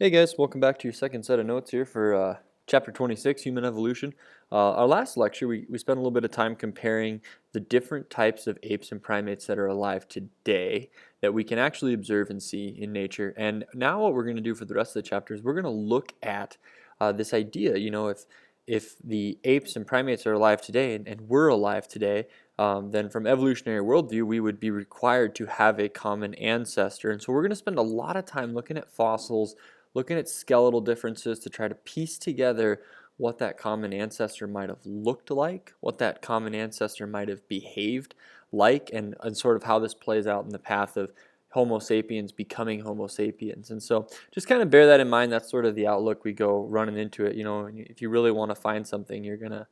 Hey guys, welcome back to your second set of notes here for chapter 26, Human Evolution. Our last lecture, we spent a little bit of time comparing the different types of apes and primates that are alive today that we can actually observe and see in nature. And now what we're going to do for the rest of the chapter is we're going to look at this idea, if the apes and primates are alive today and we're alive today, then from evolutionary worldview, we would be required to have a common ancestor. And so we're going to spend a lot of time looking at fossils, looking at skeletal differences to try to piece together what that common ancestor might have looked like, what that common ancestor might have behaved like, and sort of how this plays out in the path of Homo sapiens becoming Homo sapiens. And so just kind of bear that in mind. That's sort of the outlook we go running into it. If you really want to find something, you're gonna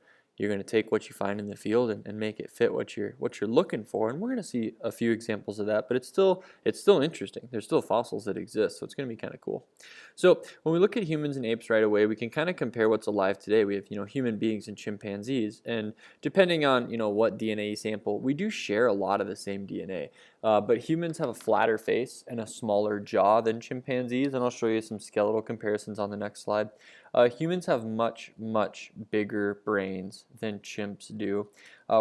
take what you find in the field and make it fit what you're looking for. And we're gonna see a few examples of that, but it's still interesting. There's still fossils that exist, so it's gonna be kind of cool. So when we look at humans and apes right away, we can kind of compare what's alive today. We have human beings and chimpanzees, and depending on what DNA sample, we do share a lot of the same DNA. But humans have a flatter face and a smaller jaw than chimpanzees, and I'll show you some skeletal comparisons on the next slide. Humans have much, much bigger brains than chimps do.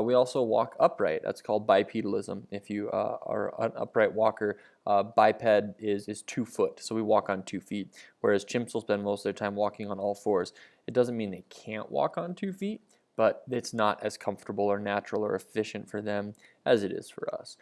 We also walk upright. That's called bipedalism. If you are an upright walker, biped is 2 foot, so we walk on 2 feet, whereas chimps will spend most of their time walking on all fours. It doesn't mean they can't walk on 2 feet, but it's not as comfortable or natural or efficient for them as it is for us.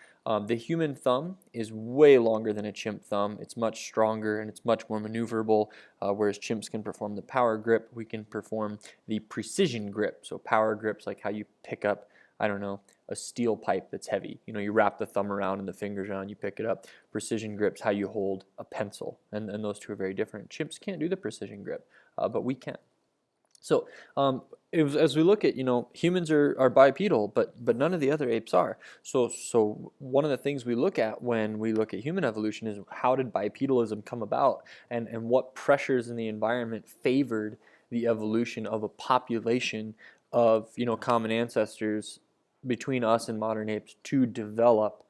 The human thumb is way longer than a chimp thumb. It's much stronger and it's much more maneuverable, whereas chimps can perform the power grip. We can perform the precision grip. So power grips, like how you pick up, I don't know, a steel pipe that's heavy. You wrap the thumb around and the fingers around, you pick it up. Precision grips, how you hold a pencil, and those two are very different. Chimps can't do the precision grip, but we can. So as we look at, humans are bipedal, but none of the other apes are. So one of the things we look at when we look at human evolution is how did bipedalism come about, and what pressures in the environment favored the evolution of a population of common ancestors between us and modern apes to develop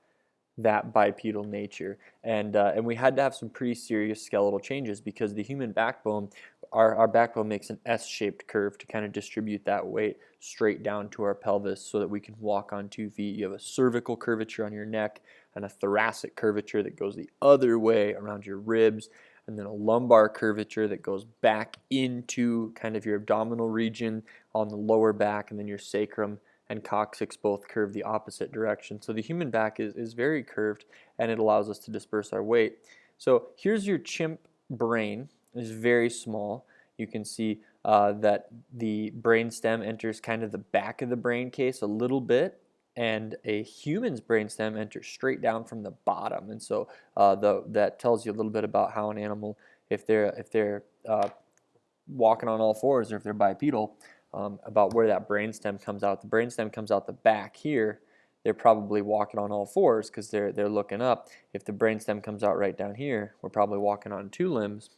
that bipedal nature. And we had to have some pretty serious skeletal changes because the human backbone, our backbone makes an S-shaped curve to kind of distribute that weight straight down to our pelvis so that we can walk on 2 feet. You have a cervical curvature on your neck and a thoracic curvature that goes the other way around your ribs, and then a lumbar curvature that goes back into kind of your abdominal region on the lower back, and then your sacrum and coccyx both curve the opposite direction. So the human back is very curved, and it allows us to disperse our weight. So here's your chimp brain. It's very small. You can see that the brain stem enters kind of the back of the brain case a little bit, and a human's brain stem enters straight down from the bottom. And so that tells you a little bit about how an animal, if they're walking on all fours or if they're bipedal, about where that brainstem comes out. The brainstem comes out the back here. They're probably walking on all fours because they're looking up. If the brainstem comes out right down here, we're probably walking on 2 limbs.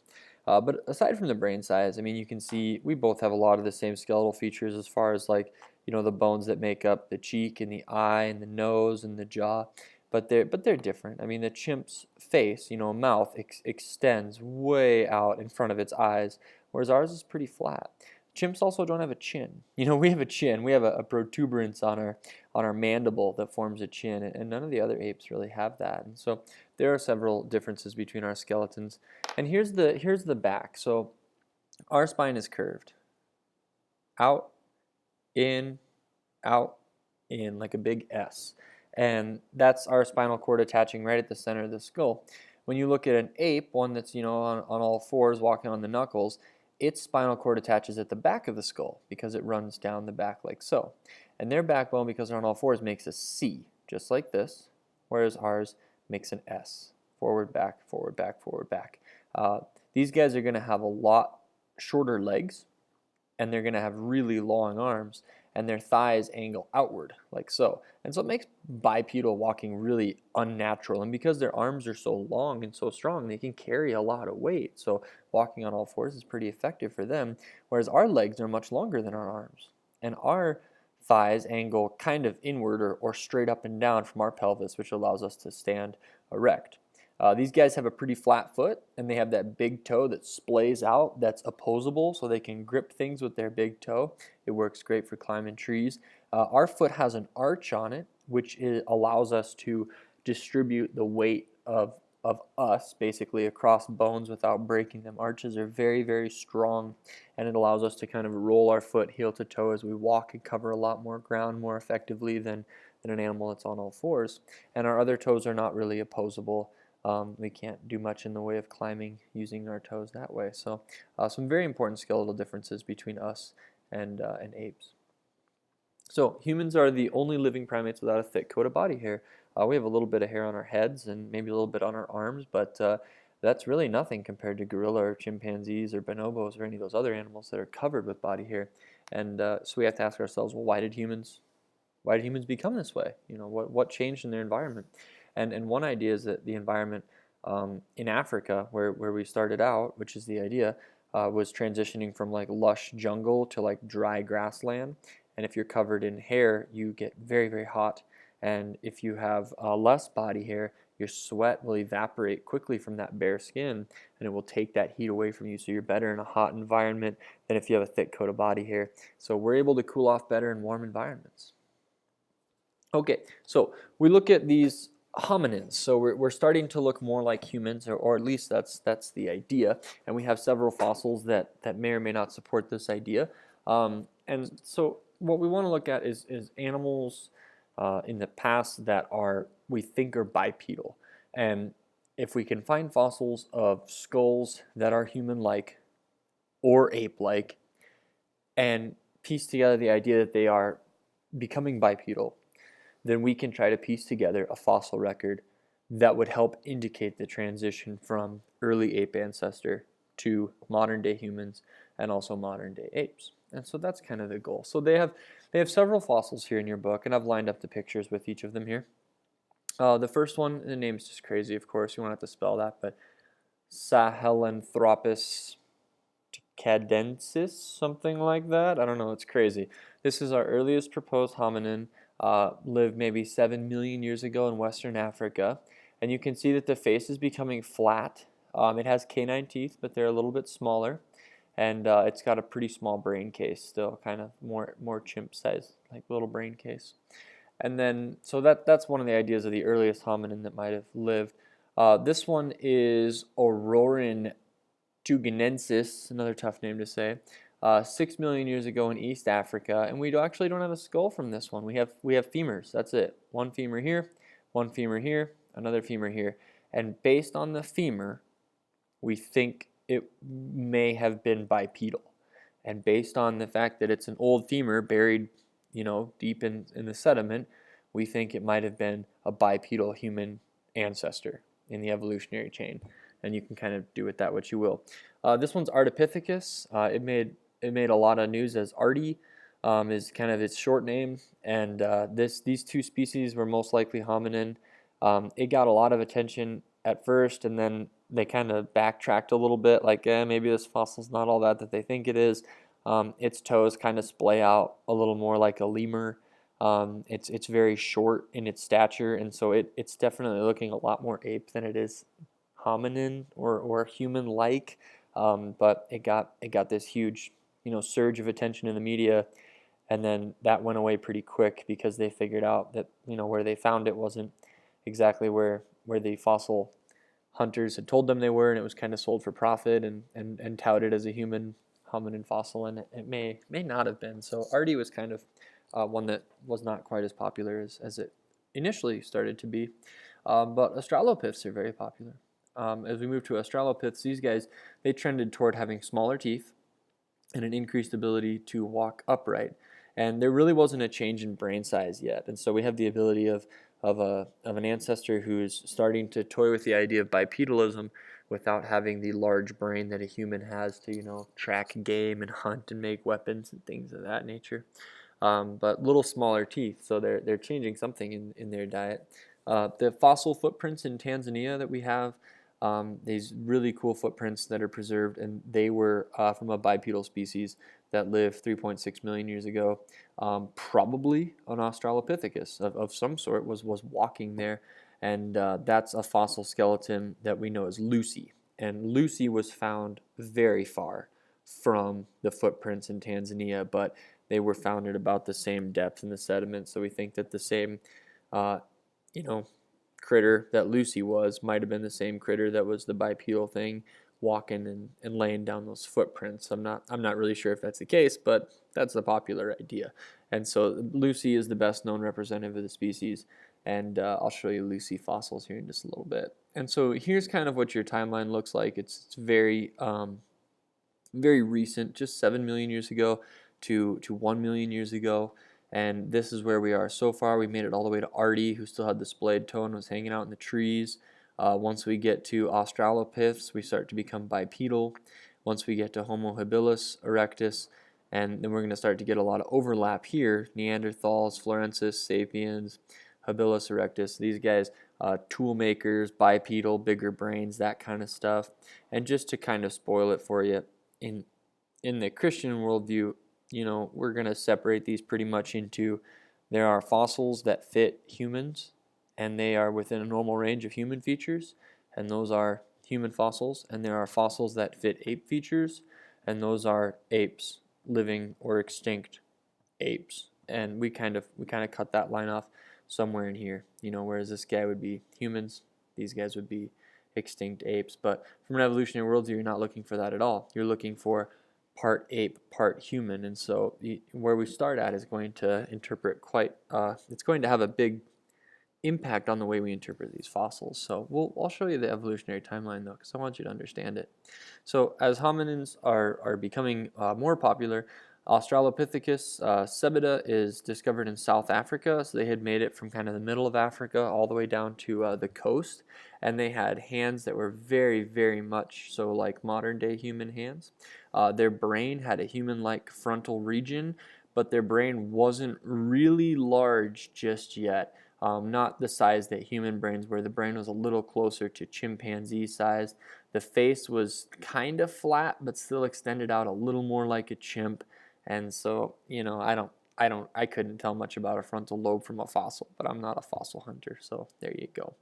But aside from the brain size, I mean, you can see we both have a lot of the same skeletal features as far as like, the bones that make up the cheek and the eye and the nose and the jaw. But they're different. I mean, the chimp's face, mouth extends way out in front of its eyes, whereas ours is pretty flat. Chimps also don't have a chin. We have a chin. We have a protuberance on our mandible that forms a chin, and none of the other apes really have that. And so there are several differences between our skeletons. And here's the back. So our spine is curved. Out, in, out, in, like a big S. And that's our spinal cord attaching right at the center of the skull. When you look at an ape, one that's on all fours walking on the knuckles, its spinal cord attaches at the back of the skull because it runs down the back like so. And their backbone, because they're on all fours, makes a C, just like this, whereas ours makes an S. Forward, back, forward, back, forward, back. These guys are going to have a lot shorter legs, and they're going to have really long arms, and their thighs angle outward like so. And so it makes bipedal walking really unnatural. And because their arms are so long and so strong, they can carry a lot of weight. So walking on all fours is pretty effective for them, whereas our legs are much longer than our arms. And our thighs angle kind of inward or straight up and down from our pelvis, which allows us to stand erect. These guys have a pretty flat foot, and they have that big toe that splays out that's opposable, so they can grip things with their big toe. It works great for climbing trees. Our foot has an arch on it, which allows us to distribute the weight of us basically across bones without breaking them. Arches are very, very strong, and it allows us to kind of roll our foot heel to toe as we walk and cover a lot more ground more effectively than an animal that's on all fours. And our other toes are not really opposable. We can't do much in the way of climbing using our toes that way. So some very important skeletal differences between us and apes. So humans are the only living primates without a thick coat of body hair. We have a little bit of hair on our heads and maybe a little bit on our arms, but that's really nothing compared to gorilla or chimpanzees or bonobos or any of those other animals that are covered with body hair. And so we have to ask ourselves, well, why did humans become this way? What changed in their environment? And one idea is that the environment in Africa, where we started out, which is the idea, was transitioning from like lush jungle to like dry grassland. And if you're covered in hair, you get very, very hot. And if you have less body hair, your sweat will evaporate quickly from that bare skin, and it will take that heat away from you. So you're better in a hot environment than if you have a thick coat of body hair. So we're able to cool off better in warm environments. Okay, so we look at these hominins. So we're starting to look more like humans, or at least that's the idea. And we have several fossils that may or may not support this idea. And so what we want to look at is animals in the past that we think are bipedal. And if we can find fossils of skulls that are human-like or ape-like and piece together the idea that they are becoming bipedal, then we can try to piece together a fossil record that would help indicate the transition from early ape ancestor to modern day humans and also modern day apes. And so that's kind of the goal. So they have several fossils here in your book, and I've lined up the pictures with each of them here. The first one, the name is just crazy, of course. You won't have to spell that, but Sahelanthropus cadensis, something like that. I don't know, it's crazy. This is our earliest proposed hominin, lived maybe 7 million years ago in Western Africa. And you can see that the face is becoming flat. It has canine teeth, but they're a little bit smaller. And it's got a pretty small brain case still, kind of more chimp size, like little brain case. And then, so that's one of the ideas of the earliest hominin that might have lived. This one is Aurorin tugenensis, another tough name to say, 6 million years ago in East Africa, and we actually don't have a skull from this one. We have femurs. That's it. One femur here, another femur here, and based on the femur, we think it may have been bipedal, and based on the fact that it's an old femur buried, deep in the sediment, we think it might have been a bipedal human ancestor in the evolutionary chain. And you can kind of do with that what you will. This one's Ardipithecus. It made a lot of news as Artie, is kind of its short name. And these two species were most likely hominin. It got a lot of attention at first, and then they kind of backtracked a little bit, like maybe this fossil's not all that they think it is. Its toes kind of splay out a little more like a lemur. It's very short in its stature, and so it's definitely looking a lot more ape than it is hominin or human-like, but it got this huge surge of attention in the media, and then that went away pretty quick because they figured out that where they found it wasn't exactly where the fossil hunters had told them they were, and it was kind of sold for profit and touted as a human hominin fossil, and it may not have been. So Artie was kind of one that was not quite as popular as it initially started to be, but Australopiths are very popular. As we move to Australopiths, these guys, they trended toward having smaller teeth and an increased ability to walk upright. And there really wasn't a change in brain size yet. And so we have the ability of an ancestor who's starting to toy with the idea of bipedalism without having the large brain that a human has to, track game and hunt and make weapons and things of that nature. But little smaller teeth, so they're changing something in their diet. The fossil footprints in Tanzania that we have, these really cool footprints that are preserved, and they were from a bipedal species that lived 3.6 million years ago. Probably an Australopithecus of some sort was walking there, and that's a fossil skeleton that we know as Lucy. And Lucy was found very far from the footprints in Tanzania, but they were found at about the same depth in the sediment. So we think that the same, uh, you know, critter that Lucy was might have been the same critter that was the bipedal thing walking and laying down those footprints. I'm not really sure if that's the case, but that's the popular idea. And so Lucy is the best known representative of the species, and I'll show you Lucy fossils here in just a little bit. And so here's kind of what your timeline looks like. It's very very recent, just 7 million years ago to 1 million years ago. And this is where we are so far. We made it all the way to Artie, who still had the splayed toe and was hanging out in the trees. Once we get to Australopiths, we start to become bipedal. Once we get to Homo habilis erectus, and then we're going to start to get a lot of overlap here. Neanderthals, Florensis, Sapiens, habilis erectus, these guys, tool makers, bipedal, bigger brains, that kind of stuff. And just to kind of spoil it for you, in the Christian worldview, we're going to separate these pretty much into, there are fossils that fit humans, and they are within a normal range of human features, and those are human fossils. And there are fossils that fit ape features, and those are apes, living or extinct apes. And we kind of cut that line off somewhere in here, whereas this guy would be humans, these guys would be extinct apes. But from an evolutionary worldview, you're not looking for that at all. You're looking for part ape, part human. And so where we start at is going to interpret it's going to have a big impact on the way we interpret these fossils. So I'll show you the evolutionary timeline though, because I want you to understand it. So as hominins are becoming more popular, Australopithecus cebita is discovered in South Africa. So they had made it from kind of the middle of Africa all the way down to the coast, and they had hands that were very, very much so like modern day human hands. Their brain had a human-like frontal region, but their brain wasn't really large just yet. Not the size that human brains were. The brain was a little closer to chimpanzee size. The face was kind of flat, but still extended out a little more like a chimp. And so, I couldn't tell much about a frontal lobe from a fossil, but I'm not a fossil hunter, so there you go.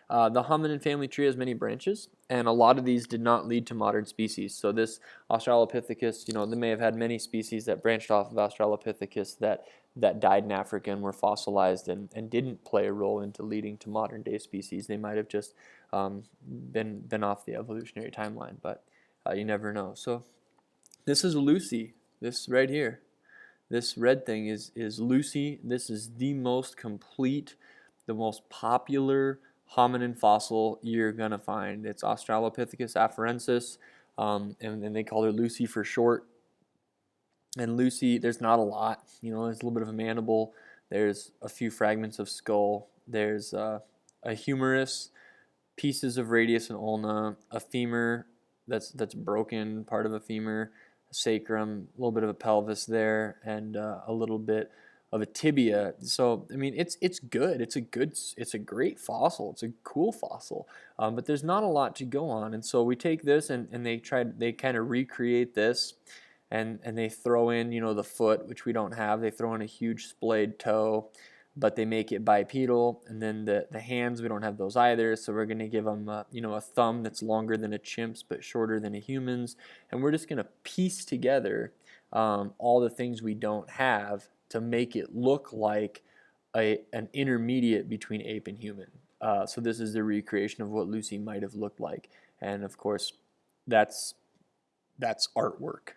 The hominin family tree has many branches, and a lot of these did not lead to modern species. So this Australopithecus, they may have had many species that branched off of Australopithecus that died in Africa and were fossilized and didn't play a role into leading to modern day species. They might have just been off the evolutionary timeline, but you never know. So this is Lucy. This right here, this red thing is Lucy. This is the most complete, the most popular hominin fossil you're gonna find. It's Australopithecus afarensis, and they call her Lucy for short. And Lucy, there's not a lot. There's a little bit of a mandible. There's a few fragments of skull. There's a humerus, pieces of radius and ulna, a femur that's broken, part of a femur, sacrum, a little bit of a pelvis there, and a little bit of a tibia. So I mean, it's good. It's a great fossil. It's a cool fossil, but there's not a lot to go on. And so we take this and they kind of recreate this, and they throw in the foot, which we don't have. They throw in a huge splayed toe, but they make it bipedal. And then the hands, we don't have those either, so we're going to give them a thumb that's longer than a chimp's but shorter than a human's. And we're just going to piece together all the things we don't have to make it look like an intermediate between ape and human. So this is the recreation of what Lucy might have looked like. And of course, that's artwork.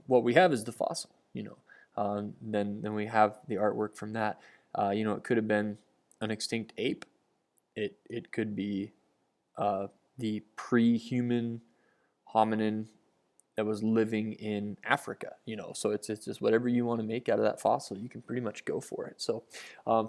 What we have is the fossil, then we have the artwork from that. It could have been an extinct ape. It could be the pre-human hominin that was living in Africa. So it's just whatever you want to make out of that fossil, you can pretty much go for it. So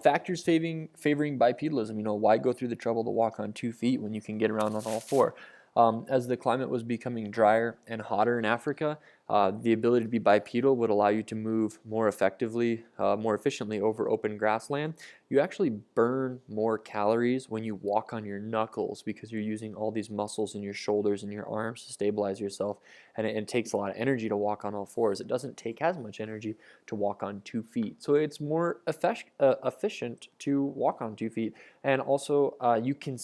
factors favoring bipedalism. Why go through the trouble to walk on 2 feet when you can get around on all four? As the climate was becoming drier and hotter in Africa, the ability to be bipedal would allow you to move more effectively, more efficiently over open grassland. You actually burn more calories when you walk on your knuckles because you're using all these muscles in your shoulders and your arms to stabilize yourself, and it takes a lot of energy to walk on all fours. It doesn't take as much energy to walk on 2 feet, so it's more efficient to walk on 2 feet. And also, you can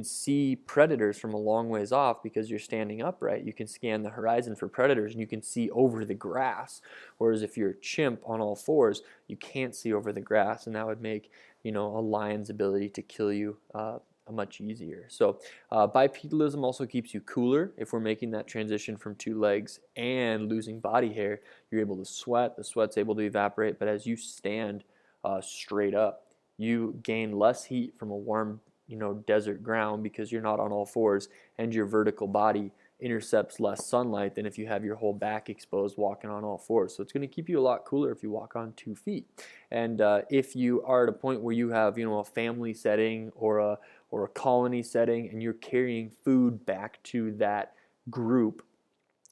see predators from a long ways off because you're standing upright. You can scan the horizon for predators and you can see over the grass. Whereas if you're a chimp on all fours, you can't see over the grass, and that would make, a lion's ability to kill you much easier. So bipedalism also keeps you cooler. If we're making that transition from 2 legs and losing body hair, you're able to sweat. The sweat's able to evaporate, but as you stand straight up, you gain less heat from a warm desert ground because you're not on all fours, and your vertical body intercepts less sunlight than if you have your whole back exposed walking on all fours. So it's going to keep you a lot cooler if you walk on 2 feet. And if you are at a point where you have a family setting or a colony setting and you're carrying food back to that group,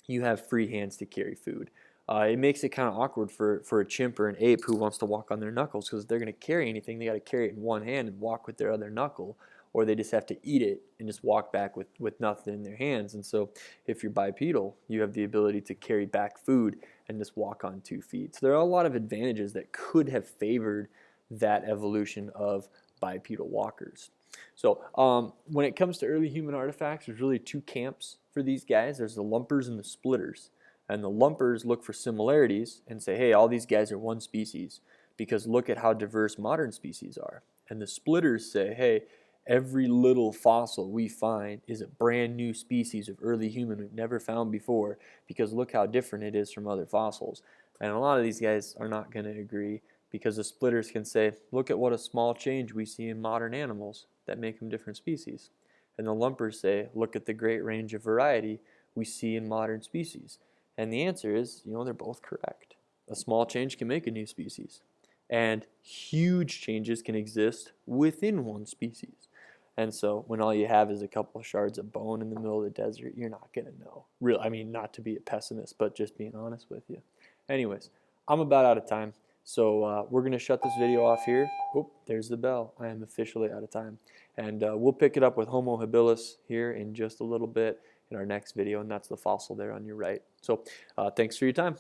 you have free hands to carry food. It makes it kind of awkward for a chimp or an ape who wants to walk on their knuckles, because if they're going to carry anything, they got to carry it in one hand and walk with their other knuckle, or they just have to eat it and just walk back with nothing in their hands. And so if you're bipedal, you have the ability to carry back food and just walk on 2 feet. So there are a lot of advantages that could have favored that evolution of bipedal walkers. So when it comes to early human artifacts, there's really 2 camps for these guys. There's the lumpers and the splitters. And the lumpers look for similarities and say, hey, all these guys are one species because look at how diverse modern species are. And the splitters say, hey, every little fossil we find is a brand new species of early human we've never found before because look how different it is from other fossils. And a lot of these guys are not going to agree, because the splitters can say, look at what a small change we see in modern animals that make them different species. And the lumpers say, look at the great range of variety we see in modern species. And the answer is, they're both correct. A small change can make a new species, and huge changes can exist within one species. And so when all you have is a couple of shards of bone in the middle of the desert, you're not going to know. Not to be a pessimist, but just being honest with you. Anyways, I'm about out of time. So we're going to shut this video off here. Oh, there's the bell. I am officially out of time. And we'll pick it up with Homo habilis here in just a little bit in our next video, and that's the fossil there on your right. So thanks for your time.